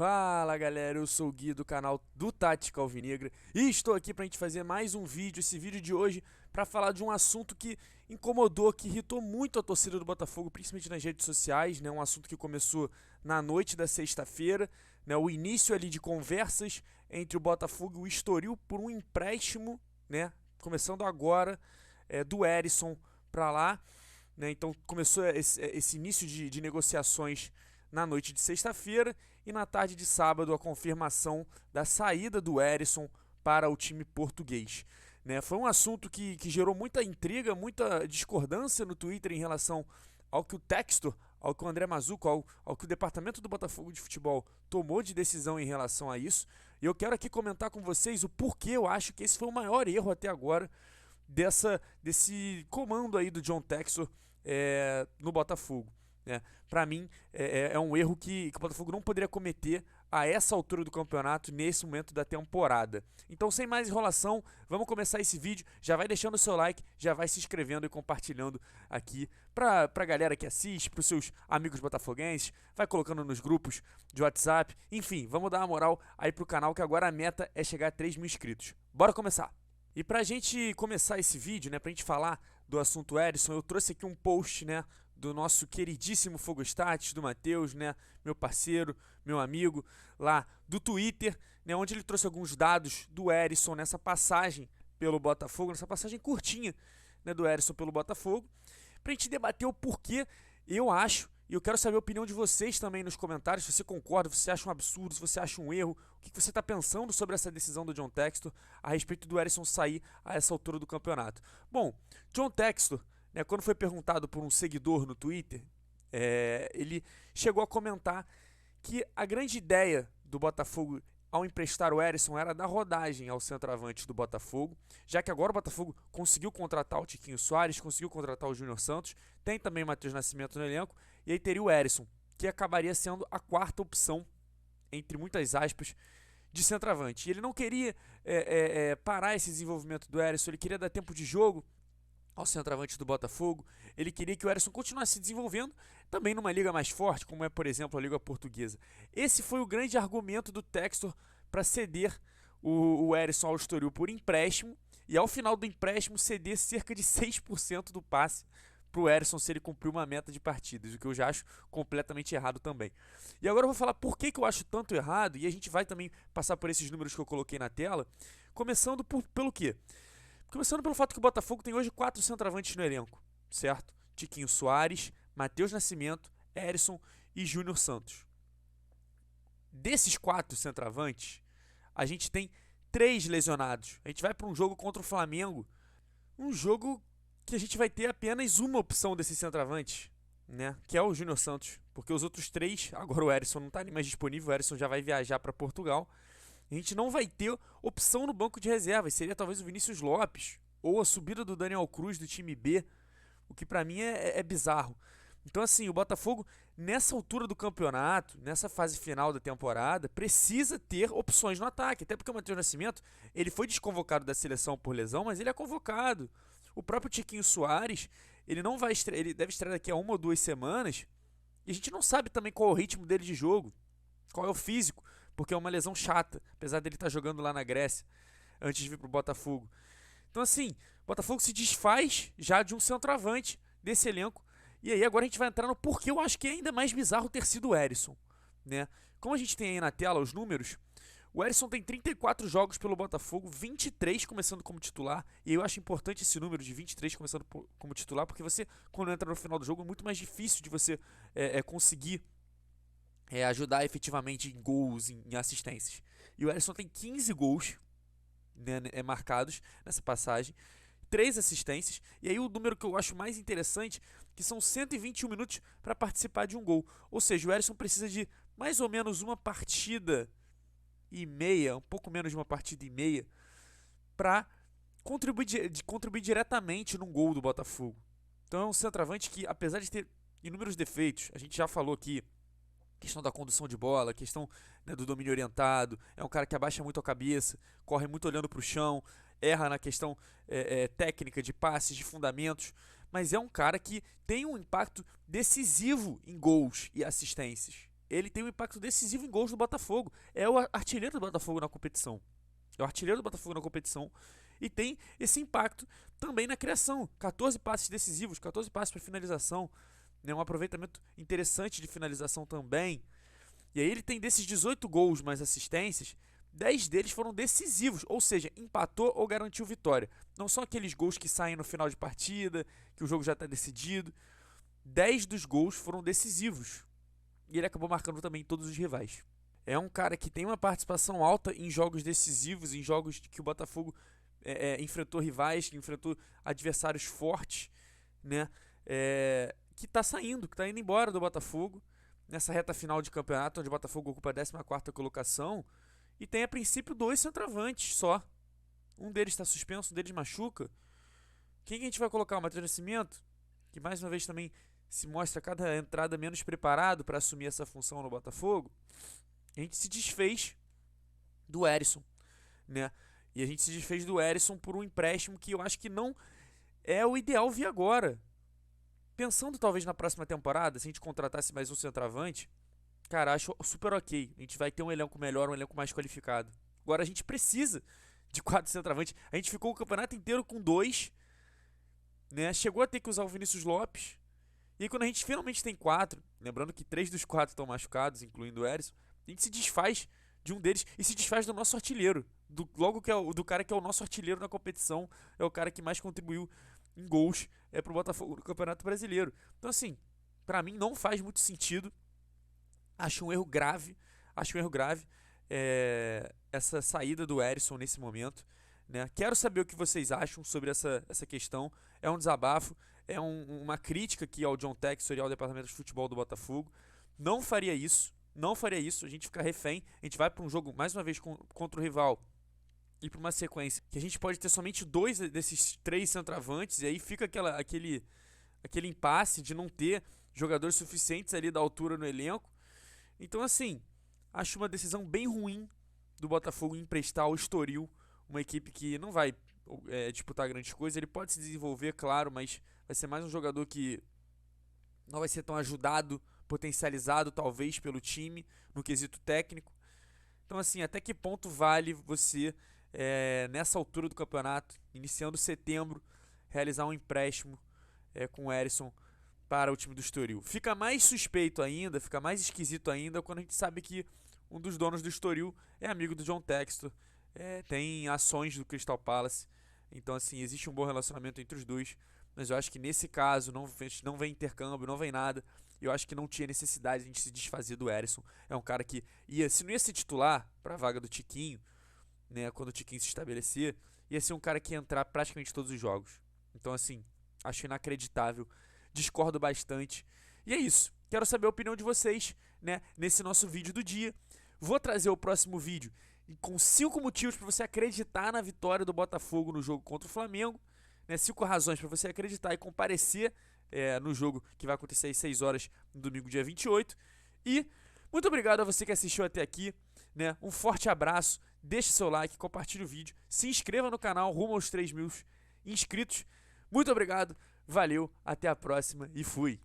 Fala galera, eu sou o Gui do canal do Tática Alvinegra e estou aqui pra gente fazer mais um vídeo, esse vídeo de hoje para falar de um assunto que incomodou, que irritou muito a torcida do Botafogo, principalmente nas redes sociais, né? Um assunto que começou na noite da sexta-feira, né? O início ali de conversas entre o Botafogo e o Estoril por um empréstimo, né? Começando agora, do Herisson para lá, né? Então começou esse início de negociações na noite de sexta-feira e na tarde de sábado a confirmação da saída do Herisson para o time português. Né? Foi um assunto que gerou muita intriga, muita discordância no Twitter em relação ao que o Textor, ao que o André Mazzuco, ao que o departamento do Botafogo de futebol tomou de decisão em relação a isso. E eu quero aqui comentar com vocês o porquê eu acho que esse foi o maior erro até agora desse comando aí do John Textor no Botafogo. Para mim, é um erro que o Botafogo não poderia cometer a essa altura do campeonato, nesse momento da temporada. Então, sem mais enrolação, vamos começar esse vídeo. Já vai deixando o seu like, já vai se inscrevendo e compartilhando aqui pra galera que assiste, pros seus amigos botafoguenses, vai colocando nos grupos de WhatsApp. Enfim, vamos dar uma moral aí pro canal, que agora a meta é chegar a 3 mil inscritos. Bora começar! E pra gente começar esse vídeo, né, pra gente falar do assunto Herisson, eu trouxe aqui um post, né, do nosso queridíssimo Fogostats, do Matheus, né, meu parceiro, meu amigo, lá do Twitter, né, onde ele trouxe alguns dados do Herisson nessa passagem pelo Botafogo, nessa passagem curtinha, né, do Herisson pelo Botafogo, pra gente debater o porquê. Eu acho, e eu quero saber a opinião de vocês também nos comentários, se você concorda, se você acha um absurdo, se você acha um erro, o que você está pensando sobre essa decisão do John Textor a respeito do Herisson sair a essa altura do campeonato. Bom, John Textor, né, quando foi perguntado por um seguidor no Twitter, ele chegou a comentar que a grande ideia do Botafogo ao emprestar o Herisson era dar rodagem ao centroavante do Botafogo, já que agora o Botafogo conseguiu contratar o Tiquinho Soares, conseguiu contratar o Júnior Santos, tem também o Matheus Nascimento no elenco, e aí teria o Herisson, que acabaria sendo a quarta opção, entre muitas aspas, de centroavante. E ele não queria parar esse desenvolvimento do Herisson, ele queria dar tempo de jogo ao centroavante do Botafogo, ele queria que o Herisson continuasse se desenvolvendo também numa liga mais forte, como é, por exemplo, a Liga Portuguesa. Esse foi o grande argumento do Textor para ceder o Herisson ao Estoril por empréstimo, e ao final do empréstimo ceder cerca de 6% do passe para o Herisson se ele cumprir uma meta de partidas, o que eu já acho completamente errado também. E agora eu vou falar por que eu acho tanto errado, e a gente vai também passar por esses números que eu coloquei na tela, começando pelo quê? Começando pelo fato que o Botafogo tem hoje 4 centroavantes no elenco, certo? Tiquinho Soares, Matheus Nascimento, Herisson e Júnior Santos. Desses 4 centroavantes, a gente tem 3 lesionados. A gente vai para um jogo contra o Flamengo, um jogo que a gente vai ter apenas uma opção desses centroavantes, né? Que é o Júnior Santos, porque os outros 3, agora o Herisson não está nem mais disponível, o Herisson já vai viajar para Portugal. A gente não vai ter opção no banco de reservas. Seria talvez o Vinícius Lopes ou a subida do Daniel Cruz do time B, o que pra mim é bizarro. Então assim, o Botafogo nessa altura do campeonato, nessa fase final da temporada, precisa ter opções no ataque, até porque o Matheus Nascimento, ele foi desconvocado da seleção por lesão, mas ele é convocado. O próprio Tiquinho Soares, ele não vai estrear, ele deve estrear daqui a 1 ou 2 semanas, e a gente não sabe também qual é o ritmo dele de jogo, qual é o físico, porque é uma lesão chata, apesar dele estar jogando lá na Grécia antes de vir para o Botafogo. Então assim, o Botafogo se desfaz já de um centroavante desse elenco, e aí agora a gente vai entrar no porquê eu acho que é ainda mais bizarro ter sido o Herisson, né? Como a gente tem aí na tela os números, o Herisson tem 34 jogos pelo Botafogo, 23 começando como titular, e eu acho importante esse número de 23 começando como titular, porque você, quando entra no final do jogo, é muito mais difícil de você conseguir ajudar efetivamente em gols, em assistências. E o Herisson tem 15 gols, né, marcados nessa passagem, 3 assistências, e aí o número que eu acho mais interessante, que são 121 minutos para participar de um gol. Ou seja, o Herisson precisa de mais ou menos uma partida e meia, um pouco menos de uma partida e meia, para contribuir diretamente num gol do Botafogo. Então é um centroavante que, apesar de ter inúmeros defeitos, a gente já falou aqui, questão da condução de bola, questão, né, do domínio orientado, é um cara que abaixa muito a cabeça, corre muito olhando para o chão, erra na questão técnica de passes, de fundamentos, mas é um cara que tem um impacto decisivo em gols e assistências. ele tem um impacto decisivo em gols do Botafogo. É o artilheiro do Botafogo na competição. É o artilheiro do Botafogo na competição e tem esse impacto também na criação. 14 passes decisivos, 14 passes para finalização, né? Um aproveitamento interessante de finalização também. E aí ele tem desses 18 gols mais assistências, 10 deles foram decisivos, ou seja, empatou ou garantiu vitória. Não são aqueles gols que saem no final de partida, que o jogo já está decidido. 10 dos gols foram decisivos. E ele acabou marcando também todos os rivais. É um cara que tem uma participação alta em jogos decisivos, em jogos que o Botafogo enfrentou rivais, que enfrentou adversários fortes, né? Que está saindo, que está indo embora do Botafogo nessa reta final de campeonato, onde o Botafogo ocupa a 14ª colocação e tem a princípio 2 centroavantes só. Um deles está suspenso, um deles machuca. Quem que a gente vai colocar? O Matheus Nascimento, que mais uma vez também se mostra cada entrada menos preparado para assumir essa função no Botafogo. A gente se desfez do Erisson, né? E a gente se desfez do Erisson por um empréstimo que eu acho que não é o ideal vir agora. Pensando talvez na próxima temporada, se a gente contratasse mais um centroavante, cara, acho super ok. A gente vai ter um elenco melhor, um elenco mais qualificado. Agora a gente precisa de 4 centroavantes. A gente ficou o campeonato inteiro com 2, né? Chegou a ter que usar o Vinícius Lopes. E aí quando a gente finalmente tem 4, lembrando que 3 dos 4 estão machucados, incluindo o Erisson, a gente se desfaz de um deles e se desfaz do nosso artilheiro. Logo que do cara que é o nosso artilheiro na competição, é o cara que mais contribuiu em gols pro Botafogo no Campeonato Brasileiro. Então assim, pra mim não faz muito sentido. Acho um erro grave. Essa saída do Erisson nesse momento, né? Quero saber o que vocês acham sobre essa questão. É um desabafo, é uma crítica aqui ao John Textor e ao Departamento de Futebol do Botafogo. Não faria isso, a gente fica refém, a gente vai para um jogo, mais uma vez, contra o rival e para uma sequência que a gente pode ter somente 2 desses 3 centroavantes, e aí fica aquele impasse de não ter jogadores suficientes ali da altura no elenco. Então assim, acho uma decisão bem ruim do Botafogo emprestar ao Estoril, uma equipe que não vai disputar grandes coisas. Ele pode se desenvolver, claro, mas vai ser mais um jogador que não vai ser tão ajudado, potencializado talvez pelo time no quesito técnico. Então assim, até que ponto vale você, nessa altura do campeonato, iniciando setembro, realizar um empréstimo com o Erisson para o time do Estoril? Fica mais suspeito ainda, fica mais esquisito ainda quando a gente sabe que um dos donos do Estoril é amigo do John Textor, tem ações do Crystal Palace. Então assim, existe um bom relacionamento entre os dois, mas eu acho que nesse caso não vem intercâmbio, não vem nada. Eu acho que não tinha necessidade de a gente se desfazer do Erisson. É um cara que se não ia ser titular para a vaga do Tiquinho, né, quando o Tiquinho se estabelecer, ia ser um cara que ia entrar praticamente todos os jogos. Então assim, acho inacreditável, discordo bastante. E é isso, quero saber a opinião de vocês, né, nesse nosso vídeo do dia. Vou trazer o próximo vídeo com 5 motivos para você acreditar na vitória do Botafogo no jogo contra o Flamengo, né, 5 razões para você acreditar e comparecer no jogo que vai acontecer às 6 horas no domingo, dia 28. E muito obrigado a você que assistiu até aqui, né? Um forte abraço, deixe seu like, compartilhe o vídeo, se inscreva no canal rumo aos 3.000 inscritos. Muito obrigado, valeu, até a próxima e fui!